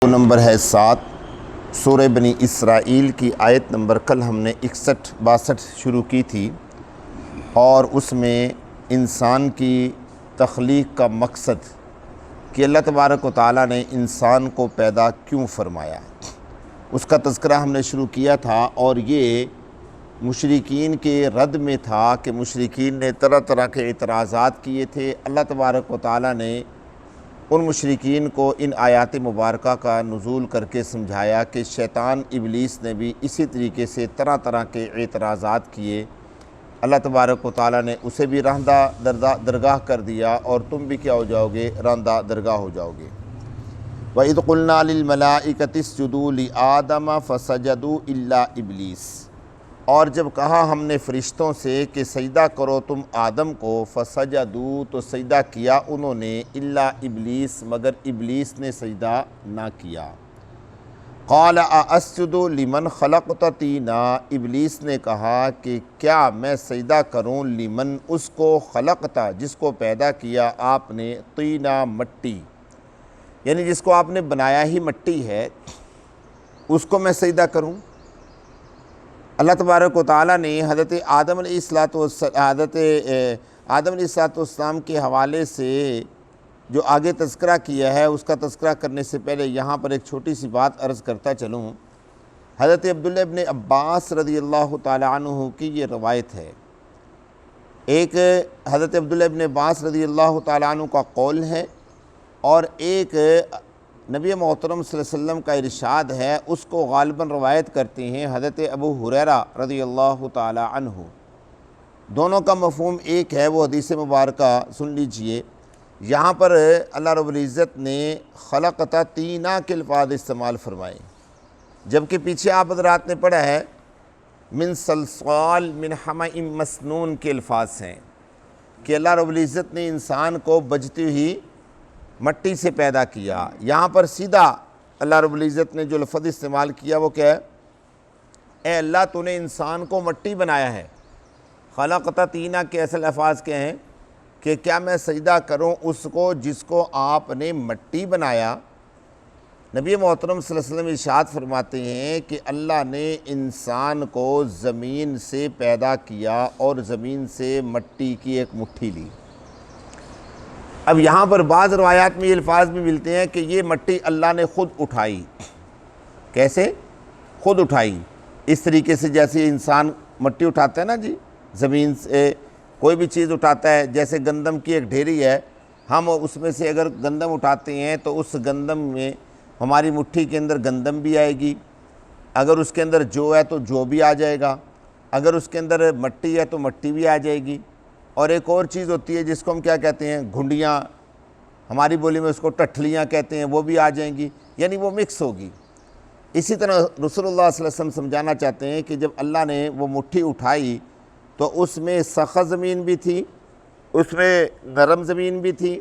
Number ہے 7 سورہ بنی اسرائیل کی آیت نمبر کل ہم نے 61-62 شروع کی تھی، اور اس میں انسان کی تخلیق کا مقصد کہ اللہ تبارک و تعالیٰ نے انسان کو پیدا کیوں فرمایا، اس کا تذکرہ ہم نے شروع کیا تھا۔ اور یہ مشرکین کے رد میں تھا کہ مشرکین نے طرح طرح کے اعتراضات کیے تھے۔ اللہ تبارک و تعالیٰ نے ان مشرکین کو ان آیات مبارکہ کا نزول کر کے سمجھایا کہ شیطان ابلیس نے بھی اسی طریقے سے طرح طرح کے اعتراضات کیے، اللہ تبارک و تعالیٰ نے اسے بھی راندہ درگاہ کر دیا، اور تم بھی کیا ہو جاؤ گے؟ راندہ درگاہ ہو جاؤ گے۔ وَإِذْ قُلْنَا لِلْمَلَائِكَةِ اسْجُدُوا لِآدَمَ فَسَجَدُوا إِلَّا إِبْلِيسَ، اور جب کہا ہم نے فرشتوں سے کہ سجدہ کرو تم آدم کو، فسجدوا تو سجدہ کیا انہوں نے، الا ابلیس مگر ابلیس نے سجدہ نہ کیا۔ قال ااسجد لمن خلقت طینا، ابلیس نے کہا کہ کیا میں سجدہ کروں لمن اس کو، خلقتا جس کو پیدا کیا آپ نے، طینا مٹی، یعنی جس کو آپ نے بنایا ہی مٹی ہے، اس کو میں سجدہ کروں؟ اللہ تبارک و تعالیٰ نے حضرت آدم علیہ السلام کے حوالے سے جو آگے تذکرہ کیا ہے، اس کا تذکرہ کرنے سے پہلے یہاں پر ایک چھوٹی سی بات عرض کرتا چلوں۔ حضرت عبداللہ ابن عباس رضی اللہ تعالیٰ عنہ کی یہ روایت ہے، ایک حضرت عبداللہ ابن عباس رضی اللہ تعالیٰ عنہ کا قول ہے، اور ایک نبی محترم صلی اللہ علیہ وسلم کا ارشاد ہے، اس کو غالباً روایت کرتے ہیں حضرت ابو ہریرہ رضی اللہ تعالی عنہ۔ دونوں کا مفہوم ایک ہے، وہ حدیث مبارکہ سن لیجئے۔ یہاں پر اللہ رب العزت نے خلقتا طینا کے الفاظ استعمال فرمائے، جبکہ پیچھے آپ حضرات نے پڑھا ہے من صلصال من حمأ مسنون کے الفاظ ہیں کہ اللہ رب العزت نے انسان کو بجتی ہوئی مٹی سے پیدا کیا۔ یہاں پر سیدھا اللہ رب العزت نے جو لفظ استعمال کیا وہ کیا ہے؟ اے اللہ تو نے انسان کو مٹی بنایا ہے۔ خلقتا طینا کے اصل الفاظ کیا ہیں کہ کیا میں سجدہ کروں اس کو جس کو آپ نے مٹی بنایا؟ نبی محترم صلی اللہ علیہ وسلم ارشاد فرماتے ہیں کہ اللہ نے انسان کو زمین سے پیدا کیا اور زمین سے مٹی کی ایک مٹھی لی۔ اب یہاں پر بعض روایات میں یہ الفاظ بھی ملتے ہیں کہ یہ مٹی اللہ نے خود اٹھائی۔ کیسے خود اٹھائی؟ اس طریقے سے جیسے انسان مٹی اٹھاتا ہے نا جی، زمین سے کوئی بھی چیز اٹھاتا ہے، جیسے گندم کی ایک ڈھیری ہے، ہم اس میں سے اگر گندم اٹھاتے ہیں تو اس گندم میں ہماری مٹھی کے اندر گندم بھی آئے گی، اگر اس کے اندر جو ہے تو جو بھی آ جائے گا، اگر اس کے اندر مٹی ہے تو مٹی بھی آ جائے گی۔ اور ایک اور چیز ہوتی ہے جس کو ہم کیا کہتے ہیں؟ گھنڈیاں، ہماری بولی میں اس کو ٹٹھلیاں کہتے ہیں، وہ بھی آ جائیں گی، یعنی وہ مکس ہوگی۔ اسی طرح رسول اللہ صلی اللہ علیہ وسلم سمجھانا چاہتے ہیں کہ جب اللہ نے وہ مٹھی اٹھائی تو اس میں سخت زمین بھی تھی، اس میں نرم زمین بھی تھی،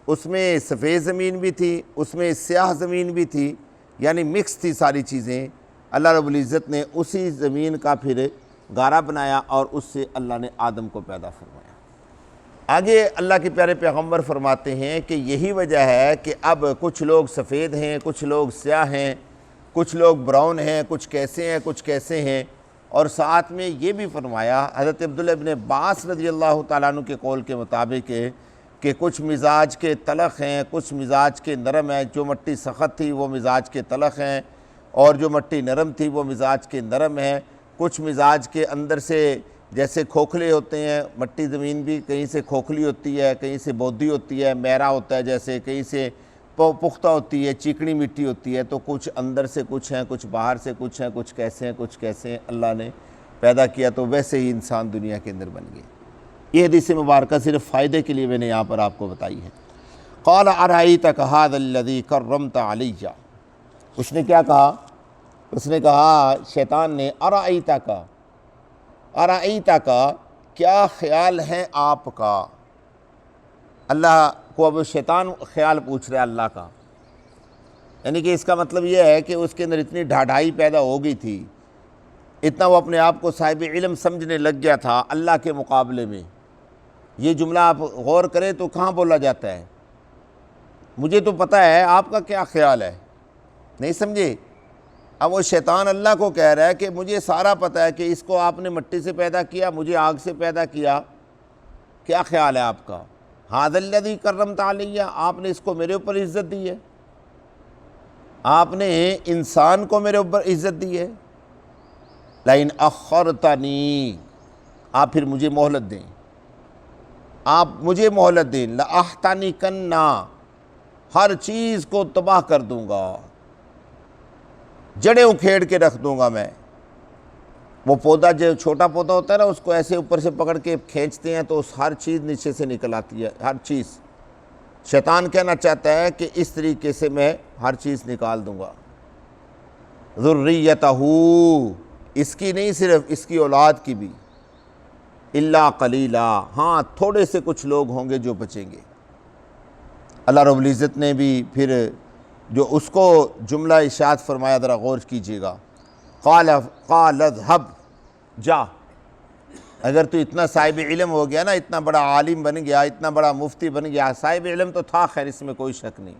اس میں سفید زمین بھی تھی، اس میں سیاہ زمین بھی تھی، یعنی مکس تھی ساری چیزیں۔ اللہ رب العزت نے اسی زمین کا پھر گارا بنایا اور اس سے اللہ نے آدم کو پیدا فرمایا۔ آگے اللہ کے پیارے پیغمبر فرماتے ہیں کہ یہی وجہ ہے کہ اب کچھ لوگ سفید ہیں، کچھ لوگ سیاہ ہیں، کچھ لوگ براؤن ہیں، کچھ کیسے ہیں، کچھ کیسے ہیں۔ اور ساتھ میں یہ بھی فرمایا حضرت عبداللہ ابن عباس رضی اللہ تعالیٰ عنہ کے قول کے مطابق کہ کچھ مزاج کے تلخ ہیں، کچھ مزاج کے نرم ہیں، جو مٹی سخت تھی وہ مزاج کے تلخ ہیں، اور جو مٹی نرم تھی وہ مزاج کے نرم ہیں۔ کچھ مزاج کے اندر سے جیسے کھوکھلے ہوتے ہیں، مٹی زمین بھی کہیں سے کھوکھلی ہوتی ہے، کہیں سے بودھی ہوتی ہے، میرا ہوتا ہے جیسے، کہیں سے پختہ ہوتی ہے، چیکنی مٹی ہوتی ہے، تو کچھ اندر سے کچھ ہیں، کچھ باہر سے کچھ ہیں، کچھ کیسے ہیں، کچھ کیسے ہیں۔ اللہ نے پیدا کیا تو ویسے ہی انسان دنیا کے اندر بن گئے۔ یہ حدیث مبارکہ صرف فائدے کے لیے میں نے یہاں پر آپ کو بتائی ہے۔ قال ارأیتک ھذا الذی کرمت علی، اس نے کیا کہا؟ اس نے کہا شیطان نے، ارأیتک، ارأیتک کیا خیال ہے آپ کا؟ اللہ کو اب شیطان خیال پوچھ رہا ہے اللہ کا، یعنی کہ اس کا مطلب یہ ہے کہ اس کے اندر اتنی ڈھاڈھائی پیدا ہو گئی تھی، اتنا وہ اپنے آپ کو صاحب علم سمجھنے لگ گیا تھا اللہ کے مقابلے میں۔ یہ جملہ آپ غور کریں تو کہاں بولا جاتا ہے؟ مجھے تو پتہ ہے آپ کا کیا خیال ہے، نہیں سمجھے؟ اب وہ شیطان اللہ کو کہہ رہا ہے کہ مجھے سارا پتہ ہے کہ اس کو آپ نے مٹی سے پیدا کیا، مجھے آگ سے پیدا کیا، کیا خیال ہے آپ کا؟ ھذا الذی کرمت علیہ، آپ نے اس کو میرے اوپر عزت دی ہے، آپ نے انسان کو میرے اوپر عزت دی ہے۔ لئن اخرتنی، آپ پھر مجھے مہلت دیں، آپ مجھے مہلت دیں، لأحتنکن، ہر چیز کو تباہ کر دوں گا، جڑیں اکھیڑ کے رکھ دوں گا میں۔ وہ پودا جو چھوٹا پودا ہوتا ہے نا، اس کو ایسے اوپر سے پکڑ کے کھینچتے ہیں تو اس ہر چیز نیچے سے نکل آتی ہے، ہر چیز۔ شیطان کہنا چاہتا ہے کہ اس طریقے سے میں ہر چیز نکال دوں گا۔ ذریتہ، اس کی نہیں صرف، اس کی اولاد کی بھی، الا قلیلا، ہاں تھوڑے سے کچھ لوگ ہوں گے جو بچیں گے۔ اللہ رب العزت نے بھی پھر جو اس کو جملہ ارشاد فرمایا، ذرا غور کیجئے گا، قال اذهب، جا، اگر تو اتنا صاحب علم ہو گیا نا، اتنا بڑا عالم بن گیا، اتنا بڑا مفتی بن گیا، صاحب علم تو تھا خیر، اس میں کوئی شک نہیں،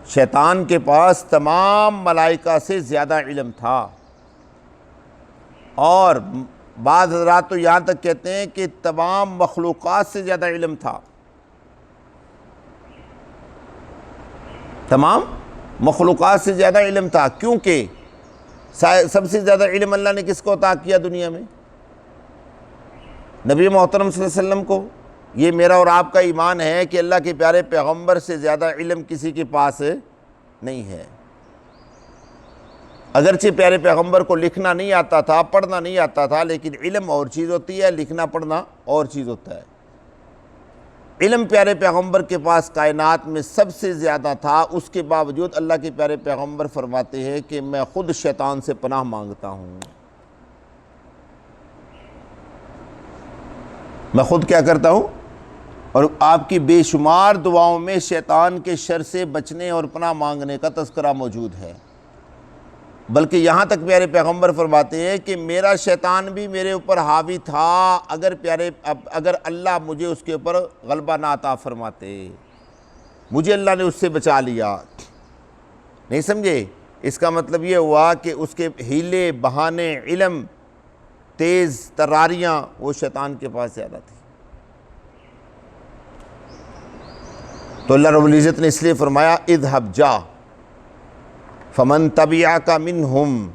شیطان کے پاس تمام ملائکہ سے زیادہ علم تھا، اور بعض حضرات تو یہاں تک کہتے ہیں کہ تمام مخلوقات سے زیادہ علم تھا، تمام مخلوقات سے زیادہ علم تھا، کیونکہ سب سے زیادہ علم اللہ نے کس کو عطا کیا دنیا میں؟ نبی محترم صلی اللہ علیہ وسلم کو۔ یہ میرا اور آپ کا ایمان ہے کہ اللہ کے پیارے پیغمبر سے زیادہ علم کسی کے پاس نہیں ہے۔ اگرچہ پیارے پیغمبر کو لکھنا نہیں آتا تھا، پڑھنا نہیں آتا تھا، لیکن علم اور چیز ہوتی ہے، لکھنا پڑھنا اور چیز ہوتا ہے۔ علم پیارے پیغمبر کے پاس کائنات میں سب سے زیادہ تھا، اس کے باوجود اللہ کے پیارے پیغمبر فرماتے ہیں کہ میں خود شیطان سے پناہ مانگتا ہوں، میں خود کیا کرتا ہوں، اور آپ کی بے شمار دعاؤں میں شیطان کے شر سے بچنے اور پناہ مانگنے کا تذکرہ موجود ہے۔ بلکہ یہاں تک پیارے پیغمبر فرماتے ہیں کہ میرا شیطان بھی میرے اوپر حاوی تھا، اگر اللہ مجھے اس کے اوپر غلبہ نہ عطا فرماتے، مجھے اللہ نے اس سے بچا لیا۔ نہیں سمجھے؟ اس کا مطلب یہ ہوا کہ اس کے ہیلے، بہانے، علم، تیز تراریاں وہ شیطان کے پاس زیادہ تھی۔ تو اللہ رب العزت نے اس لیے فرمایا اذهب، جا، فمن تبعک منہم،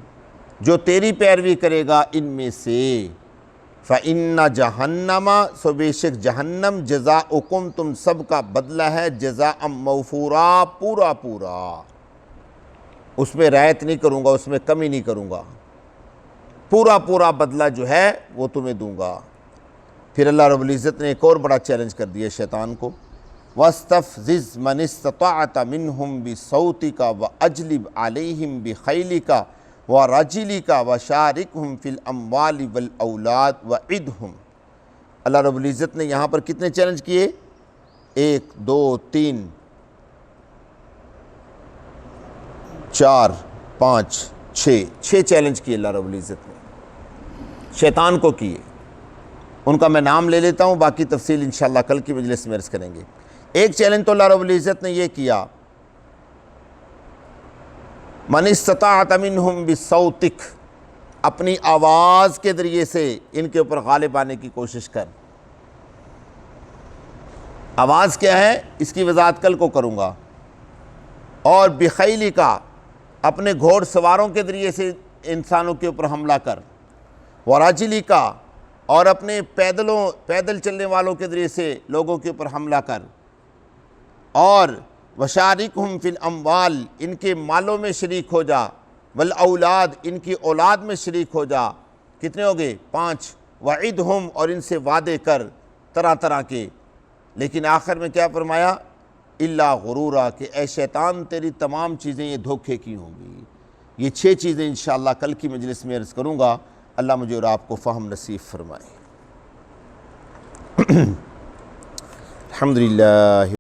جو تیری پیروی کرے گا ان میں سے، فإن جہنم، سو بے شک جہنم، جزاؤکم، تم سب کا بدلہ ہے، جزاء موفورا، پورا پورا، اس میں رعایت نہیں کروں گا، اس میں کمی نہیں کروں گا، پورا پورا بدلہ جو ہے وہ تمہیں دوں گا۔ پھر اللہ رب العزت نے ایک اور بڑا چیلنج کر دیا شیطان کو، وَاسْتَفْزِزْ مَنِ اسْتَطَعْتَ مِنْهُمْ بِصَوْتِكَ وَأَجْلِبْ عَلَيْهِمْ بِخَيْلِكَ وَرَجِلِكَ وَشَارِكْهُمْ فِي الْأَمْوَالِ وَالْأَوْلَادِ وَعِدْهُمْ۔ اللہ رب العزت نے یہاں پر کتنے چیلنج کیے؟ 1 2 3 4 5 6 چیلنج کیے اللہ رب العزت نے شیطان کو کیے۔ ان کا میں نام لے لیتا ہوں، باقی تفصیل انشاءاللہ کل کی مجلس میں عرض کریں گے۔ ایک چیلنج تو اللہ رب العزت نے یہ کیا، من استطاعت منہم بصوتک، اپنی آواز کے ذریعے سے ان کے اوپر غالب آنے کی کوشش کر۔ آواز کیا ہے اس کی وضاحت کل کو کروں گا۔ اور بخیلک، اپنے گھوڑ سواروں کے ذریعے سے انسانوں کے اوپر حملہ کر، وراجلک، اور اپنے پیدل چلنے والوں کے ذریعے سے لوگوں کے اوپر حملہ کر، اور وشارکہم فی الاموال، ان کے مالوں میں شریک ہو جا، والاولاد، ان کی اولاد میں شریک ہو جا۔ کتنے ہو گئے؟ 5۔ وعدہم، اور ان سے وعدے کر طرح طرح کے۔ لیکن آخر میں کیا فرمایا؟ الا غرورا، کہ اے شیطان تیری تمام چیزیں یہ دھوکے کی ہوں گی۔ یہ 6 چیزیں انشاءاللہ کل کی مجلس میں عرض کروں گا۔ اللہ مجھے اور آپ کو فہم نصیب فرمائے۔ الحمدللہ۔